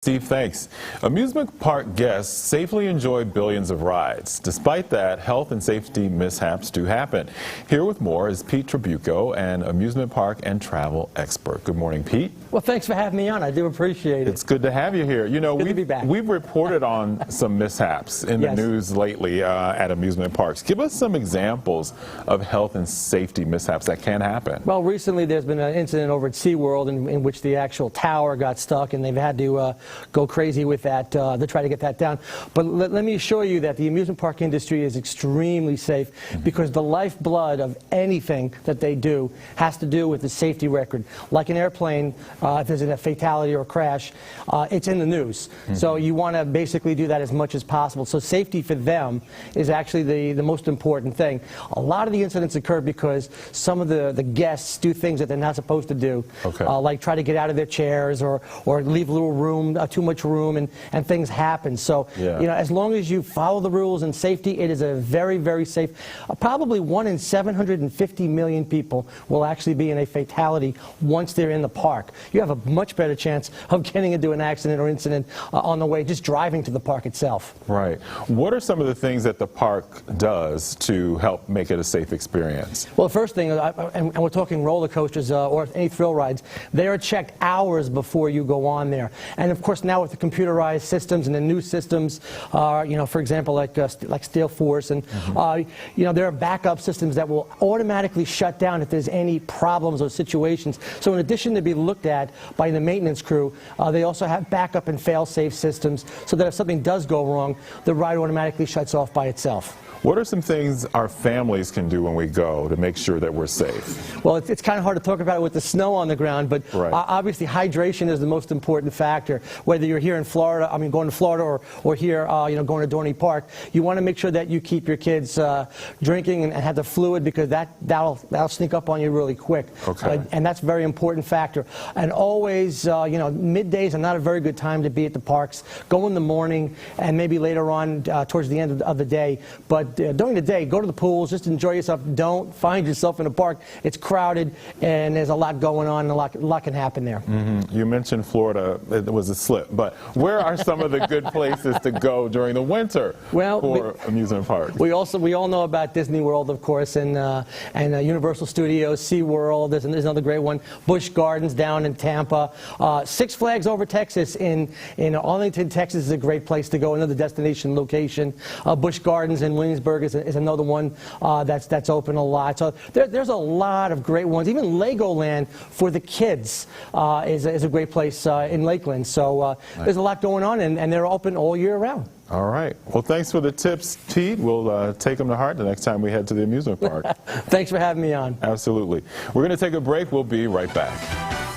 Steve, thanks. Amusement park guests safely enjoy billions of rides. Despite that, health and safety mishaps do happen. Here with more is Pete Trabucco, an amusement park and travel expert. Good morning, Pete. Well, thanks for having me on. I do appreciate it. It's good to have you here. You know, good to be back. We've reported on some mishaps in the news lately at amusement parks. Give us some examples of health and safety mishaps that can happen. Well, recently there's been an incident over at SeaWorld in which the actual tower got stuck, and they've had to go crazy with that to try to get that down. But let me assure you that the amusement park industry is extremely safe because the lifeblood of anything that they do has to do with the safety record. Like an airplane, if there's a fatality or a crash, it's in the news. So you want to basically do that as much as possible. So safety for them is actually the most important thing. A lot of the incidents occur because some of the guests do things that they're not supposed to do, like try to get out of their chairs or leave a little room, too much room, and things happen. So you know, as long as you follow the rules and safety, it is a very, very safe. Probably 1 in 750 million people will actually be in a fatality once they're in the park. You have a much better chance of getting into an accident or incident on the way just driving to the park itself. Right. What are some of the things that the park does to help make it a safe experience? Well, the first thing, and we're talking roller coasters or any thrill rides, they are checked hours before you go on there. And of course, now with the computerized systems and the new systems, you know, for example, like Steel Force, and you know, there are backup systems that will automatically shut down if there's any problems or situations. So in addition to being looked at by the maintenance crew, they also have backup and fail-safe systems so that if something does go wrong, the ride automatically shuts off by itself. What are some things our families can do when we go to make sure that we're safe? Well, it's kind of hard to talk about it with the snow on the ground, but obviously hydration is the most important factor. Whether you're here in Florida, I mean going to Florida, or here, you know, going to Dorney Park, you want to make sure that you keep your kids drinking and have the fluid, because that'll sneak up on you really quick. And that's a very important factor. And always, you know, middays are not a very good time to be at the parks. Go in the morning and maybe later on towards the end of the day. But during the day, go to the pools, just enjoy yourself. Don't find yourself in a park. It's crowded, and there's a lot going on, and a lot can happen there. You mentioned Florida. It was a slip. But where are some of the good places to go during the winter for amusement parks? We all know about Disney World, of course, and Universal Studios, SeaWorld. There's another great one. Busch Gardens down in Tampa. Six Flags Over Texas in Arlington, Texas is a great place to go, another destination location. Busch Gardens in Williamsburg is another one that's open a lot. So there's a lot of great ones. Even Legoland for the kids is a great place in Lakeland. So there's a lot going on, and they're open all year round. All right. Well, thanks for the tips, Pete. We'll take them to heart the next time we head to the amusement park. Thanks for having me on. Absolutely. We're going to take a break. We'll be right back.